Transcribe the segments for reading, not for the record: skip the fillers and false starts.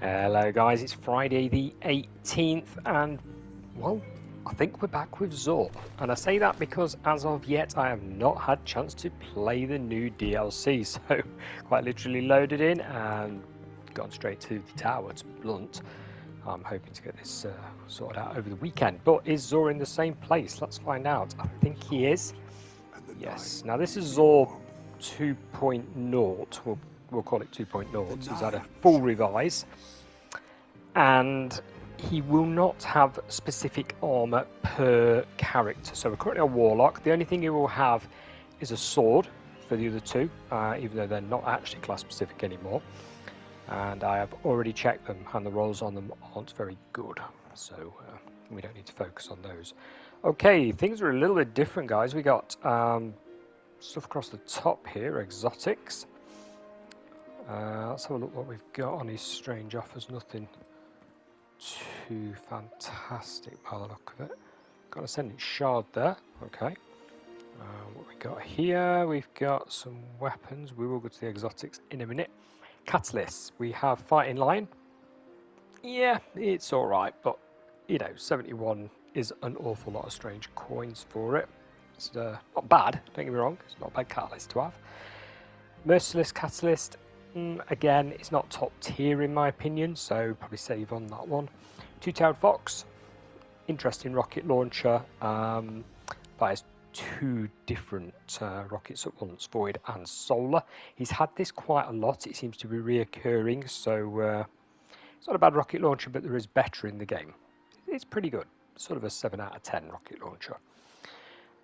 Hello guys, it's Friday the 18th and, well, I think we're back with Zor. And I say that because as of yet I have not had chance to play the new DLC, so quite literally loaded in and gone straight to the tower, to be blunt. I'm hoping to get this sorted out over the weekend. But is Zor in the same place? Let's find out. I think he is. Yes. Now this is Zor 2.0. We'll call it 2.0. He's had a full revise. And he will not have specific armor per character. So we're currently on Warlock. The only thing he will have is a sword for the other two, even though they're not actually class specific anymore. And I have already checked them, and the rolls on them aren't very good. So we don't need to focus on those. Okay, things are a little bit different, guys. We got stuff across the top here, exotics. Let's have a look what we've got on his strange offers. Nothing too fantastic by the look of it. Got a sending shard there. Okay. What we got here? We've got some weapons. We will go to the exotics in a minute. Catalysts. We have fighting lion. Yeah, it's all right, but you know, 71 is an awful lot of strange coins for it. It's not bad. Don't get me wrong. It's not a bad catalyst to have. Merciless catalyst. Again, it's not top tier in my opinion, so probably save on that one. Two-tailed fox, interesting rocket launcher. Fires two different rockets at once, void and solar. He's had this quite a lot. It seems to be reoccurring, so it's not a bad rocket launcher, but there is better in the game. It's pretty good. Sort of a 7 out of 10 rocket launcher.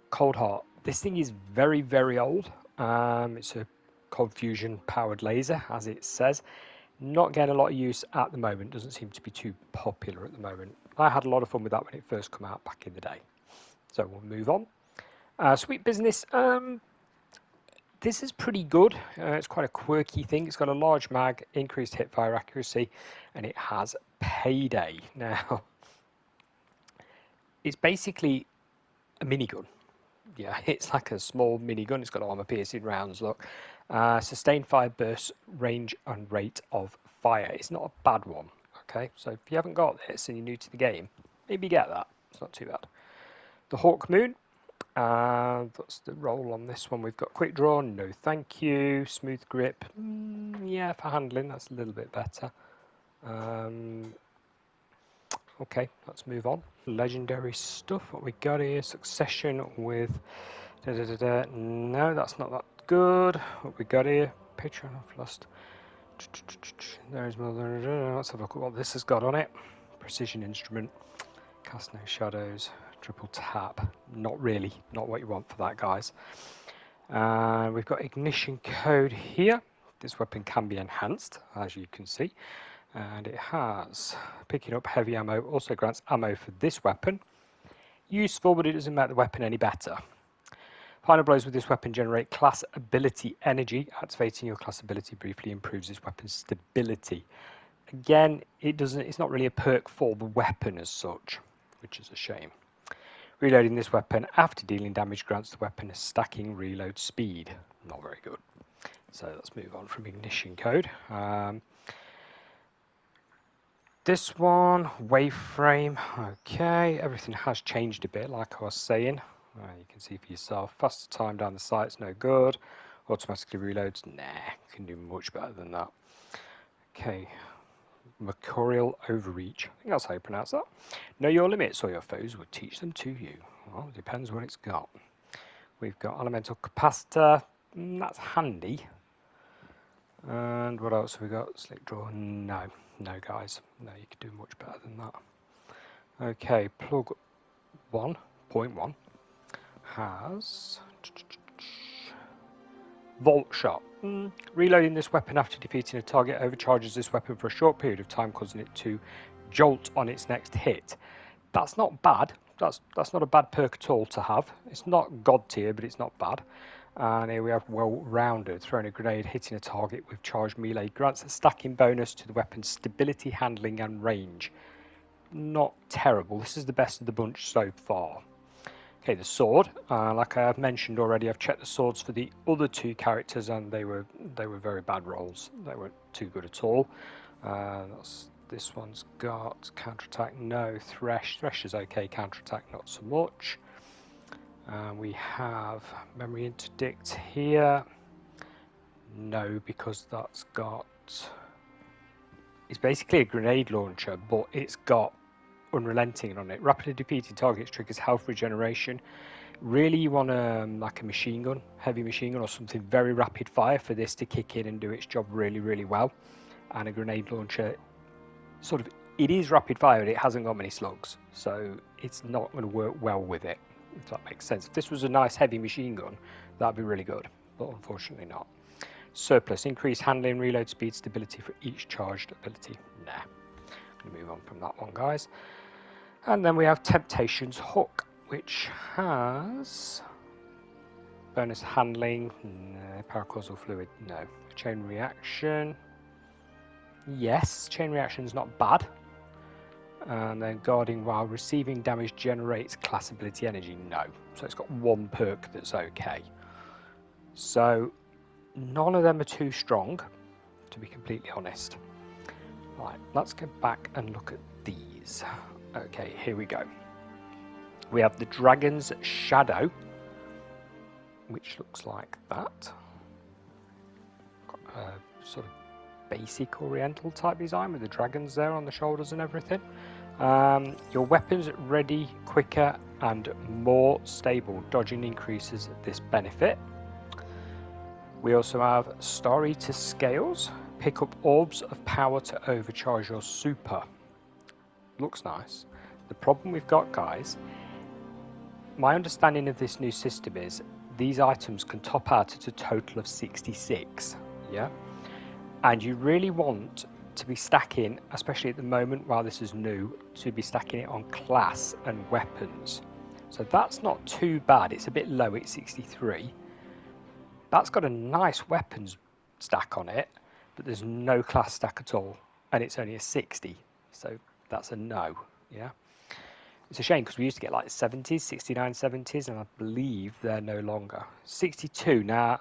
Cold Heart. This thing is very, very old. It's a cold fusion powered laser, as it says. Not getting a lot of use at the moment. Doesn't seem to be too popular at the moment. I had a lot of fun with that when it first came out back in the day. So we'll move on. Sweet Business. This is pretty good. It's quite a quirky thing. It's got a large mag, increased hip fire accuracy, and it has payday. Now, it's basically a minigun. Yeah, it's like a small minigun. It's got armor piercing rounds, look. Sustained fire burst, range and rate of fire. It's not a bad one, okay? So if you haven't got this and you're new to the game, maybe get that. It's not too bad. The Hawk Moon. That's the roll on this one. We've got quick draw, no thank you. Smooth grip, yeah, for handling, that's a little bit better. Okay, let's move on. Legendary stuff, what we got here, succession with no, that's not that good. What we got here, Patreon, I've lost. There's mother. Let's have a look at what this has got on it. Precision instrument, cast no shadows, triple tap. Not really, not what you want for that, guys. We've got ignition code here. This weapon can be enhanced, as you can see. And it has picking up heavy ammo, also grants ammo for this weapon. Useful, but it doesn't make the weapon any better. Final blows with this weapon generate class ability energy. Activating your class ability briefly improves this weapon's stability. Again, it's not really a perk for the weapon as such, which is a shame. Reloading this weapon after dealing damage grants the weapon a stacking reload speed. Not very good. So let's move on from ignition code. This one, waveframe, okay, everything has changed a bit like I was saying. You can see for yourself, faster time down the sight's no good, automatically reloads, nah, can do much better than that. Okay, mercurial overreach, I think that's how you pronounce that. Know your limits or your foes will teach them to you. Well, it depends what it's got. We've got elemental capacitor, that's handy. And what else have we got? Slick draw, no guys, no, you can do much better than that. Okay, plug 1.1 has Volt Shot. Reloading this weapon after defeating a target overcharges this weapon for a short period of time, causing it to jolt on its next hit. That's not bad. That's not a bad perk at all to have. It's not god tier, but it's not bad. And here we have well-rounded. Throwing a grenade, hitting a target with charged melee grants a stacking bonus to the weapon's stability, handling, and range. Not terrible. This is the best of the bunch so far. Okay, the sword. Like I have mentioned already, I've checked the swords for the other two characters, and they were very bad rolls. They weren't too good at all. This one's got counterattack, no. Thresh is okay, counterattack not so much. We have memory interdict here. No, because that's got... It's basically a grenade launcher, but it's got unrelenting on it. Rapidly defeating targets triggers health regeneration. Really, you want like a machine gun, heavy machine gun, or something very rapid fire for this to kick in and do its job really, really well. And a grenade launcher, sort of, it is rapid fire, but it hasn't got many slugs, so it's not going to work well with it, if that makes sense. If this was a nice heavy machine gun, that'd be really good, but unfortunately not. Surplus, increased handling, reload speed, stability for each charged ability. Nah, I'm going to move on from that one, guys. And then we have Temptation's Hook, which has bonus handling, no. Paracausal fluid, no. Chain reaction, yes, chain reaction is not bad. And then guarding while receiving damage generates class ability energy, no. So it's got one perk that's okay. So none of them are too strong, to be completely honest. Right, let's go back and look at these. Okay, here we go. We have the Dragon's Shadow, which looks like that. Got a sort of basic oriental type design with the dragons there on the shoulders and everything. Your weapons ready quicker and more stable. Dodging increases this benefit. We also have Star Eater Scales. Pick up orbs of power to overcharge your super. Looks nice. The problem we've got, guys, my understanding of this new system is these items can top out at a total of 66. Yeah? And you really want to be stacking, especially at the moment while this is new, to be stacking it on class and weapons. So that's not too bad. It's a bit low, it's 63. That's got a nice weapons stack on it, but there's no class stack at all, and it's only a 60. So that's a no, yeah? It's a shame because we used to get like 70s, 69, 70s, and I believe they're no longer. 62, now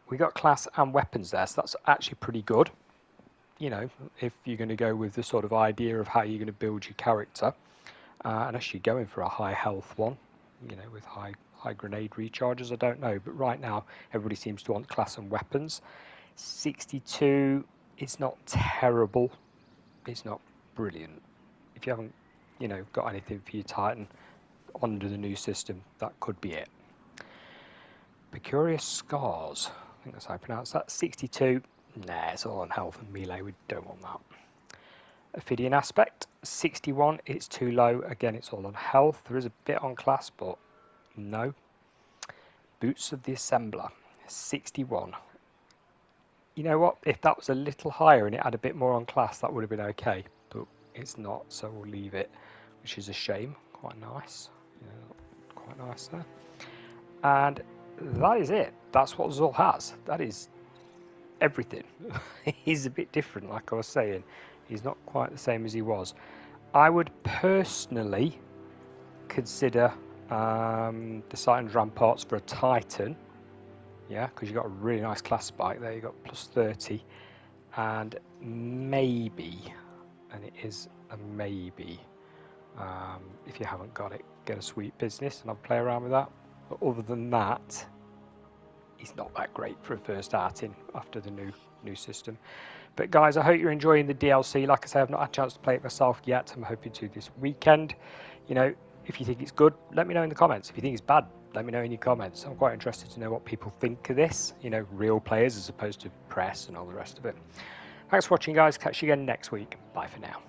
we got class and weapons there, so that's actually pretty good. You know, if you're going to go with the sort of idea of how you're going to build your character, unless you're going for a high health one, you know, with high grenade recharges, I don't know. But right now, everybody seems to want class and weapons. 62, it's not terrible. It's not brilliant. If you haven't, you know, got anything for your Titan under the new system, that could be it. Precurious Scars, I think that's how I pronounce that. 62, nah, it's all on health and melee, we don't want that. Ophidian Aspect, 61, it's too low. Again, it's all on health. There is a bit on class, but no. Boots of the Assembler, 61. You know what? If that was a little higher and it had a bit more on class, that would have been okay. But it's not, so we'll leave it, which is a shame. Quite nice. Yeah, quite nice there. And that is it. That's what Zul has. That is everything. He's a bit different, like I was saying. He's not quite the same as he was. I would personally consider the Titan's Ramparts for a Titan. Yeah, because you've got a really nice class spike there. You've got plus 30. And maybe, and it is a maybe, if you haven't got it, get a Sweet Business and I'll play around with that. But other than that, it's not that great for a first outing after the new system. But guys, I hope you're enjoying the DLC. Like I say, I've not had a chance to play it myself yet. I'm hoping to this weekend. You know, if you think it's good, let me know in the comments. If you think it's bad, let me know in your comments. I'm quite interested to know what people think of this. You know, real players as opposed to press and all the rest of it. Thanks for watching, guys. Catch you again next week. Bye for now.